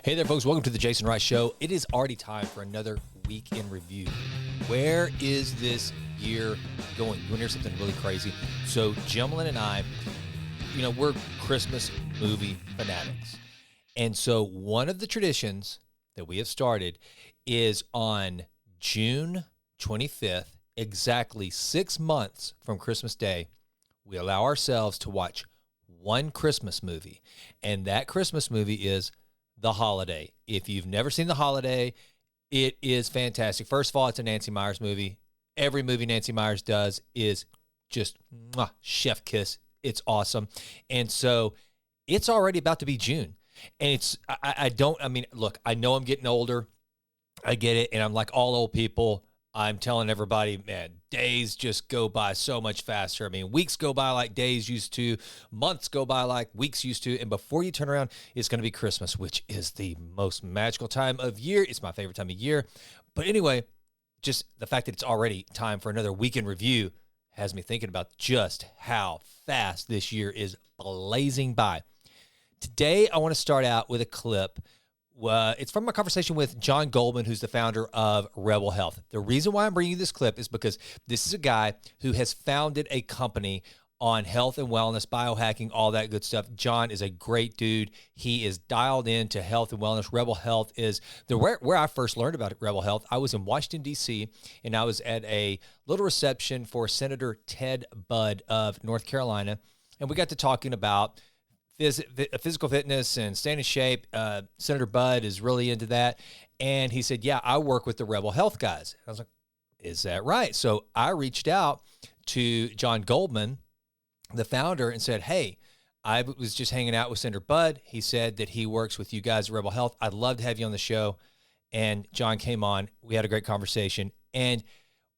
Hey there, folks. Welcome to the Jason Rice Show. It is already time for another week in review. Where is this year going? You want to hear something really crazy? So, Jimlin and I, we're Christmas movie fanatics. And so, one of the traditions that we have started is on June 25th, exactly 6 months from Christmas Day, we allow ourselves to watch one Christmas movie. And that Christmas movie is The Holiday. If you've never seen The Holiday, it is fantastic. First of all, it's a Nancy Meyers movie. Every movie Nancy Meyers does is just chef kiss. It's awesome. And so it's already about to be June. And look, I know I'm getting older. I get it. And I'm like all old people. I'm telling everybody, man, days just go by so much faster. I mean, weeks go by like days used to, months go by like weeks used to, and before you turn around, it's going to be Christmas, which is the most magical time of year. It's my favorite time of year. But anyway, just the fact that it's already time for another weekend review has me thinking about just how fast this year is blazing by. Today, I want to start out with a clip. It's from a conversation with John Goldman, who's the founder of Rebel Health. The reason why I'm bringing you this clip is because this is a guy who has founded a company on health and wellness, biohacking, all that good stuff. John is a great dude. He is dialed into health and wellness. Rebel Health is where I first learned about Rebel Health. I was in Washington, D.C., and I was at a little reception for Senator Ted Budd of North Carolina, and we got to talking about physical fitness and staying in shape. Senator Budd is really into that. And he said, yeah, I work with the Rebel Health guys. I was like, is that right? So I reached out to John Goldman, the founder, and said, hey, I was just hanging out with Senator Budd. He said that he works with you guys at Rebel Health. I'd love to have you on the show. And John came on. We had a great conversation. And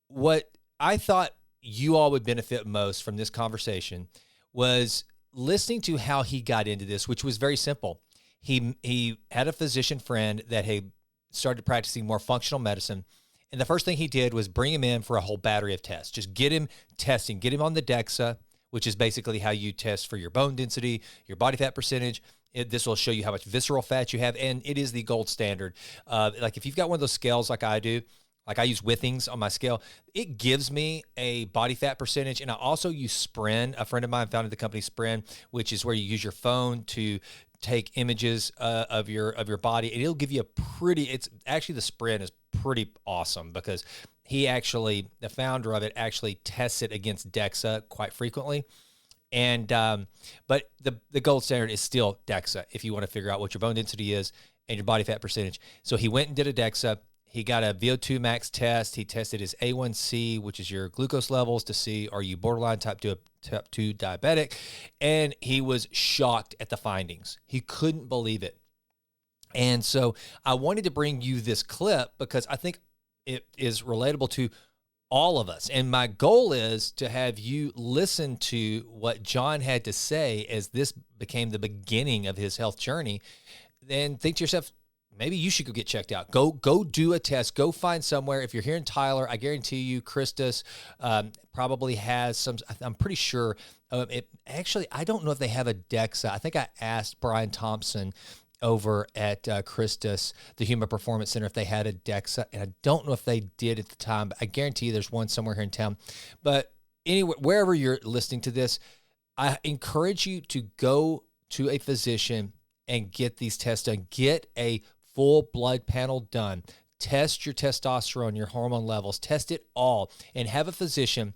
what I thought you all would benefit most from this conversation was listening to how he got into this, which was very simple. He had a physician friend that had started practicing more functional medicine. And the first thing he did was bring him in for a whole battery of tests. Just get him testing, get him on the DEXA, which is basically how you test for your bone density, your body fat percentage. This will show you how much visceral fat you have. And it is the gold standard. Like if you've got one of those scales like I do, like I use Withings on my scale, it gives me a body fat percentage. And I also use Sprin. A friend of mine founded the company Sprin, which is where you use your phone to take images of your body. And it'll give you it's actually the Sprin is pretty awesome because the founder of it actually tests it against DEXA quite frequently. And, but the gold standard is still DEXA if you want to figure out what your bone density is and your body fat percentage. So he went and did a DEXA. He got a VO2 max test. He tested his A1C, which is your glucose levels, to see are you borderline type 2 diabetic. And he was shocked at the findings. He couldn't believe it. And so I wanted to bring you this clip because I think it is relatable to all of us. And my goal is to have you listen to what John had to say as this became the beginning of his health journey. Then think to yourself, maybe you should go get checked out. Go do a test. Go find somewhere. If you're here in Tyler, I guarantee you Christus probably has some. I'm pretty sure. I don't know if they have a DEXA. I think I asked Brian Thompson over at Christus, the Human Performance Center, if they had a DEXA, and I don't know if they did at the time, but I guarantee you there's one somewhere here in town. But anyway, wherever you're listening to this, I encourage you to go to a physician and get these tests done. Get a full blood panel done. Test your testosterone, your hormone levels, test it all, and have a physician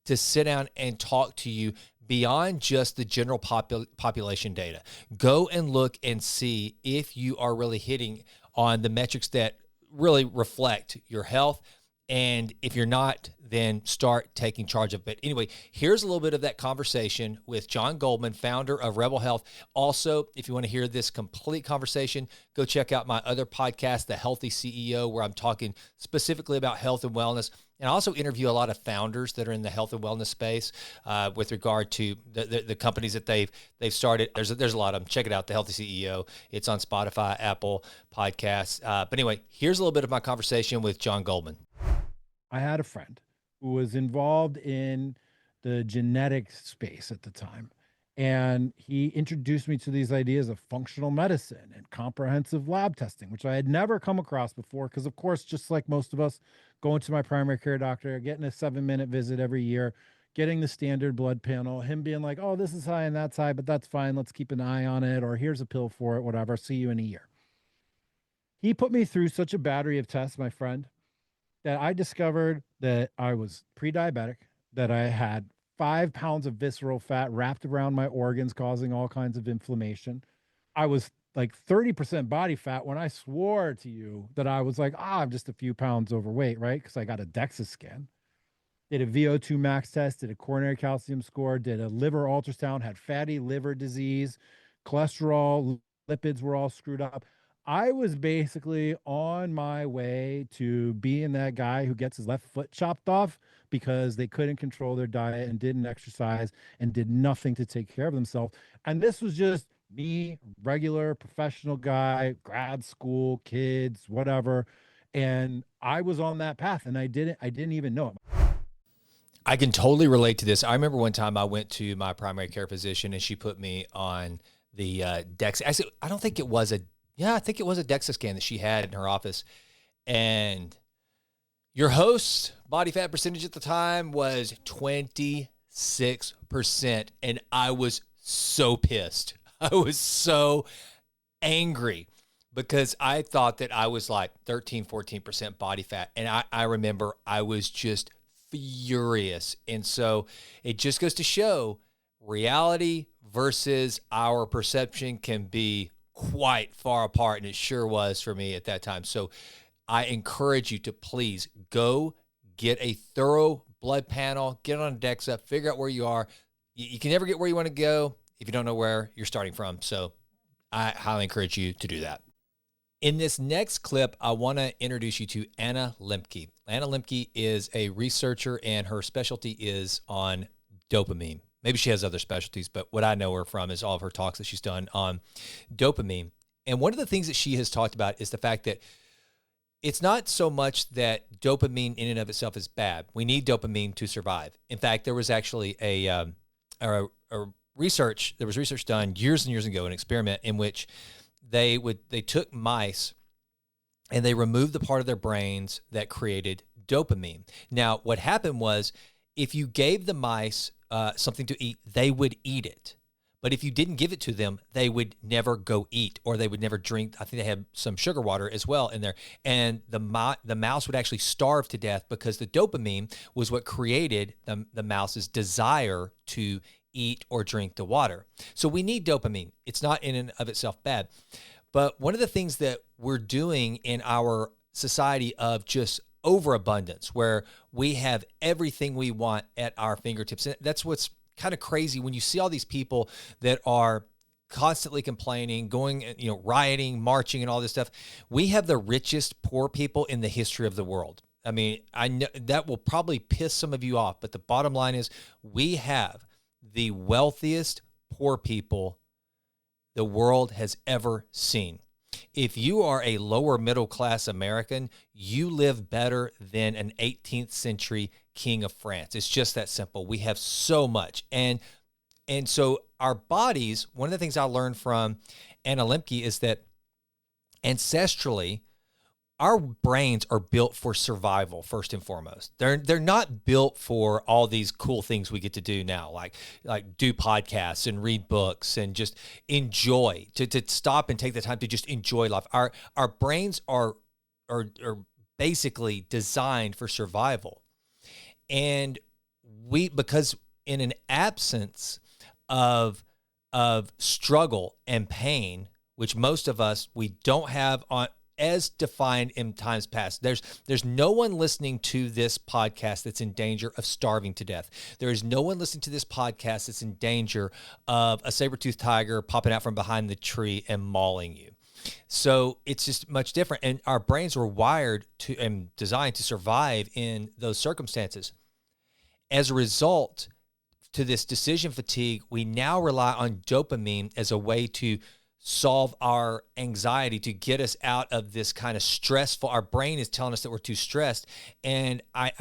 to sit down and talk to you beyond just the general population data. Go and look and see if you are really hitting on the metrics that really reflect your health. And if you're not, then start taking charge of it. Anyway, here's a little bit of that conversation with John Goldman, founder of Rebel Health. Also, if you want to hear this complete conversation, go check out my other podcast, The Healthy CEO, where I'm talking specifically about health and wellness. And I also interview a lot of founders that are in the health and wellness space with regard to the companies that they've started. There's a lot of them. Check it out, The Healthy CEO. It's on Spotify, Apple Podcasts. But anyway, here's a little bit of my conversation with John Goldman. I had a friend who was involved in the genetics space at the time. And he introduced me to these ideas of functional medicine and comprehensive lab testing, which I had never come across before. Because, of course, just like most of us, going to my primary care doctor, getting a 7-minute visit every year, getting the standard blood panel, him being like, oh, this is high and that's high, but that's fine. Let's keep an eye on it. Or here's a pill for it, whatever. See you in a year. He put me through such a battery of tests, my friend, that I discovered that I was pre-diabetic, that I had 5 pounds of visceral fat wrapped around my organs, causing all kinds of inflammation. I was like 30% body fat when I swore to you that I was like, I'm just a few pounds overweight, right? Because I got a DEXA scan, did a VO2 max test, did a coronary calcium score, did a liver ultrasound, had fatty liver disease, cholesterol, lipids were all screwed up. I was basically on my way to being that guy who gets his left foot chopped off because they couldn't control their diet and didn't exercise and did nothing to take care of themselves. And this was just me, regular professional guy, grad school, kids, whatever. And I was on that path and I didn't even know it. I can totally relate to this. I remember one time I went to my primary care physician and she put me on the DEXA. Actually, I don't think it was I think it was a DEXA scan that she had in her office. And your host's body fat percentage at the time was 26%. And I was so pissed. I was so angry because I thought that I was like 13, 14% body fat. And I remember I was just furious. And so it just goes to show reality versus our perception can be quite far apart. And it sure was for me at that time. So I encourage you to please go get a thorough blood panel, get on a DEXA, figure out where you are. You can never get where you want to go if you don't know where you're starting from. So I highly encourage you to do that. In this next clip, I want to introduce you to Anna Lembke. Anna Lembke is a researcher, and her specialty is on dopamine. Maybe she has other specialties, but what I know her from is all of her talks that she's done on dopamine. And one of the things that she has talked about is the fact that it's not so much that dopamine in and of itself is bad. We need dopamine to survive. In fact, there was actually a research done years and years ago, an experiment in which they took mice and they removed the part of their brains that created dopamine. Now, what happened was if you gave the mice something to eat, they would eat it. But if you didn't give it to them, they would never go eat, or they would never drink. I think they had some sugar water as well in there. And the mouse would actually starve to death because the dopamine was what created the mouse's desire to eat or drink the water. So we need dopamine. It's not in and of itself bad. But one of the things that we're doing in our society of just overabundance, where we have everything we want at our fingertips, and that's what's kind of crazy when you see all these people that are constantly complaining, going, rioting, marching, and all this stuff. We have the richest poor people in the history of the world. I mean, I know that will probably piss some of you off, but the bottom line is we have the wealthiest poor people the world has ever seen. If you are a lower middle class American, you live better than an 18th century king of France. It's just that simple. We have so much. And so our bodies, one of the things I learned from Anna Lembke is that ancestrally, our brains are built for survival first and foremost. They're not built for all these cool things we get to do now, like do podcasts and read books and just enjoy, to stop and take the time to just enjoy life. Our brains are basically designed for survival. And because in an absence of struggle and pain, which most of us, we don't have on as defined in times past. There's no one listening to this podcast that's in danger of starving to death. There is no one listening to this podcast that's in danger of a saber-toothed tiger popping out from behind the tree and mauling you. So it's just much different. And our brains were wired to and designed to survive in those circumstances. As a result, to this decision fatigue, we now rely on dopamine as a way to solve our anxiety, to get us out of this kind of stressful. Our brain is telling us that we're too stressed. And I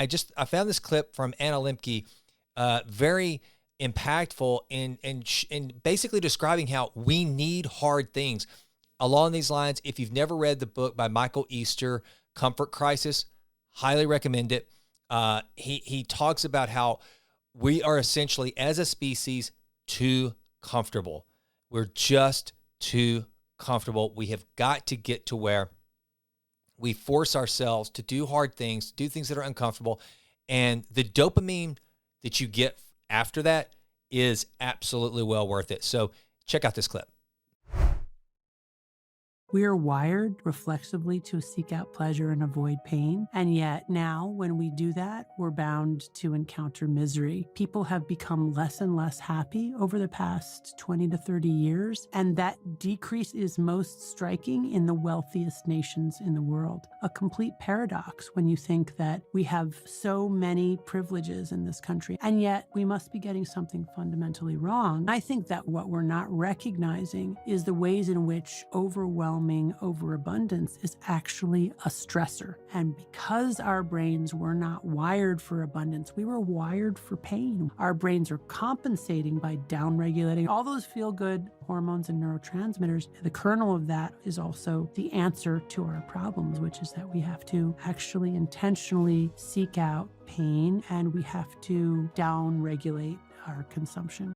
found this clip from Anna Lembke very impactful in basically describing how we need hard things. Along these lines, if you've never read the book by Michael Easter, Comfort Crisis, highly recommend it. He talks about how we are essentially, as a species, too comfortable. We're just too comfortable. We have got to get to where we force ourselves to do hard things, do things that are uncomfortable. And the dopamine that you get after that is absolutely well worth it. So check out this clip. We are wired reflexively to seek out pleasure and avoid pain. And yet now when we do that, we're bound to encounter misery. People have become less and less happy over the past 20 to 30 years. And that decrease is most striking in the wealthiest nations in the world. A complete paradox when you think that we have so many privileges in this country, and yet we must be getting something fundamentally wrong. I think that what we're not recognizing is the ways in which overwhelming overabundance is actually a stressor. And because our brains were not wired for abundance, we were wired for pain. Our brains are compensating by downregulating all those feel-good hormones and neurotransmitters. The kernel of that is also the answer to our problems, which is that we have to actually intentionally seek out pain, and we have to downregulate our consumption.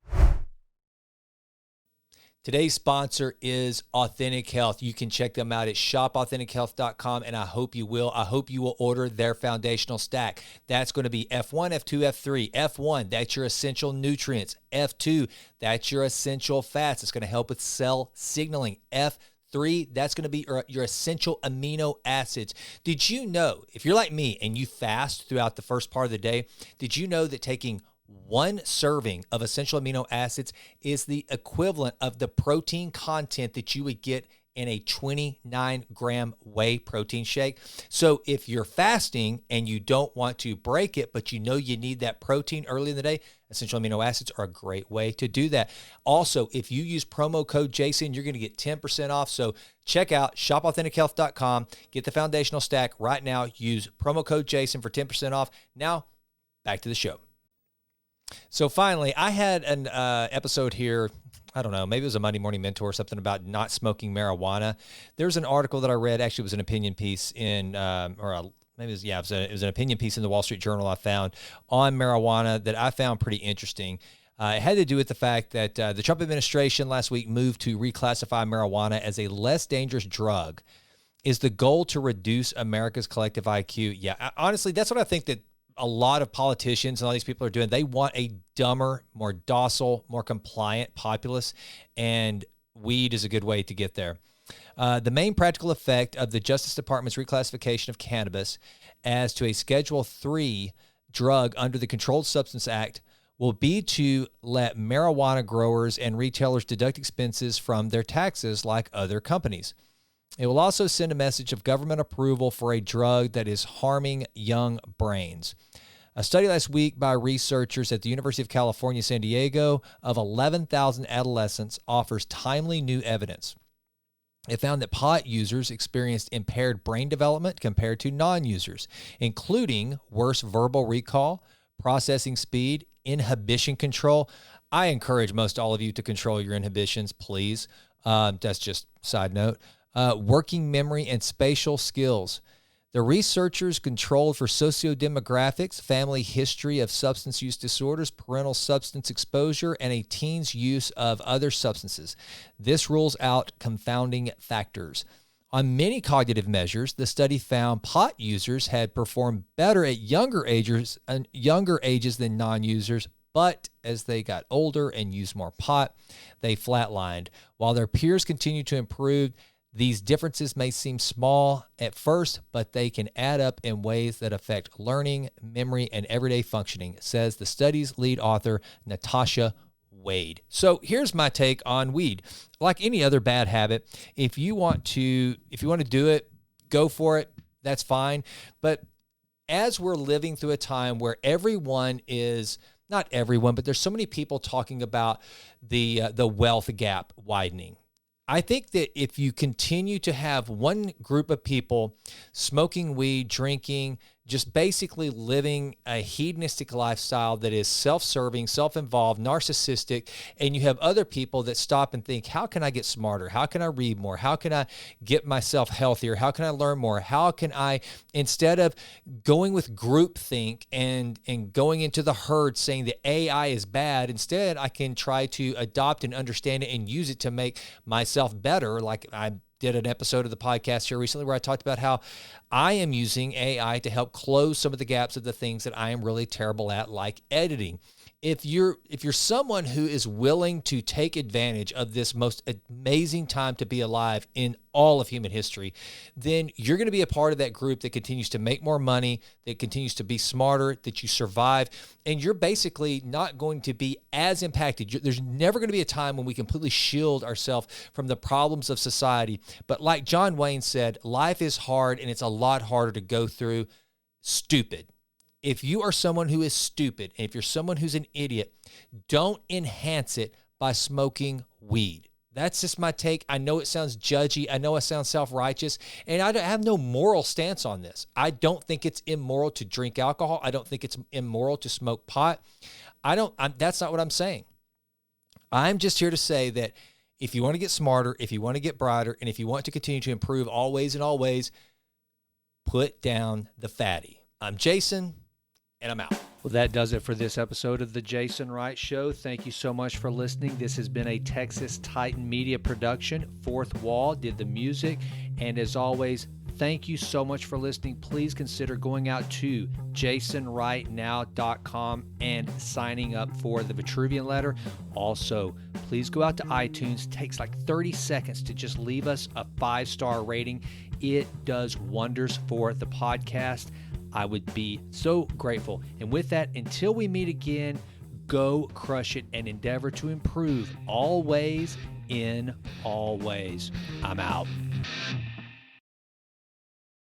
Today's sponsor is Authentic Health. You can check them out at shopauthentichealth.com, and I hope you will. I hope you will order their foundational stack. That's going to be F1, F2, F3. F1, that's your essential nutrients. F2, that's your essential fats. It's going to help with cell signaling. F3, that's going to be your essential amino acids. Did you know, if you're like me and you fast throughout the first part of the day, did you know that taking one serving of essential amino acids is the equivalent of the protein content that you would get in a 29-gram whey protein shake? So if you're fasting and you don't want to break it, but you know you need that protein early in the day, essential amino acids are a great way to do that. Also, if you use promo code Jason, you're going to get 10% off. So check out shopauthentichealth.com. Get the foundational stack right now. Use promo code Jason for 10% off. Now, back to the show. So finally, I had an episode here, I don't know, maybe it was a Monday Morning Mentor or something about not smoking marijuana. There's an article that I read, actually it was an opinion piece in, it was an opinion piece in the Wall Street Journal I found on marijuana that I found pretty interesting. It had to do with the fact that the Trump administration last week moved to reclassify marijuana as a less dangerous drug. Is the goal to reduce America's collective IQ? Yeah, honestly, that's what I think that a lot of politicians and all these people are doing. They want a dumber, more docile, more compliant populace, and weed is a good way to get there. The main practical effect of the Justice Department's reclassification of cannabis as to a Schedule III drug under the Controlled Substance Act will be to let marijuana growers and retailers deduct expenses from their taxes like other companies. It will also send a message of government approval for a drug that is harming young brains. A study last week by researchers at the University of California, San Diego, of 11,000 adolescents offers timely new evidence. It found that pot users experienced impaired brain development compared to non-users, including worse verbal recall, processing speed, inhibition control. I encourage most all of you to control your inhibitions, please. That's just side note. Working memory and spatial skills. The researchers controlled for sociodemographics, family history of substance use disorders, parental substance exposure, and a teen's use of other substances. This rules out confounding factors. On many cognitive measures, the study found pot users had performed better at younger ages than non-users, but as they got older and used more pot, they flatlined. While their peers continued to improve, these differences may seem small at first, but they can add up in ways that affect learning, memory, and everyday functioning, says the study's lead author, Natasha Wade. So here's my take on weed. Like any other bad habit, if you want to do it, go for it. That's fine. But as we're living through a time where everyone is, not everyone, but there's so many people talking about the wealth gap widening. I think that if you continue to have one group of people smoking weed, drinking, just basically living a hedonistic lifestyle that is self-serving, self-involved, narcissistic, and you have other people that stop and think, how can I get smarter? How can I read more? How can I get myself healthier? How can I learn more? How can I, instead of going with groupthink and going into the herd saying that AI is bad, instead I can try to adopt and understand it and use it to make myself better. Like I did an episode of the podcast here recently where I talked about how I am using AI to help close some of the gaps of the things that I am really terrible at, like editing. If you're someone who is willing to take advantage of this most amazing time to be alive in all of human history, then you're going to be a part of that group that continues to make more money, that continues to be smarter, that you survive, and you're basically not going to be as impacted. There's never going to be a time when we completely shield ourselves from the problems of society. But like John Wayne said, life is hard, and it's a lot harder to go through stupid. If you are someone who is stupid, and if you're someone who's an idiot, don't enhance it by smoking weed. That's just my take. I know it sounds judgy. I know it sounds self-righteous, and I have no moral stance on this. I don't think it's immoral to drink alcohol. I don't think it's immoral to smoke pot. That's not what I'm saying. I'm just here to say that if you want to get smarter, if you want to get brighter, and if you want to continue to improve always and always, put down the fatty. I'm Jason, and I'm out. Well, that does it for this episode of The Jason Wright Show. Thank you so much for listening. This has been a Texas Titan Media production. Fourth Wall did the music. And as always, thank you so much for listening. Please consider going out to jasonwrightnow.com and signing up for the Vitruvian Letter. Also, please go out to iTunes. It takes like 30 seconds to just leave us a 5-star rating. It does wonders for the podcast. I would be so grateful. And with that, until we meet again, go crush it and endeavor to improve always in all ways. I'm out.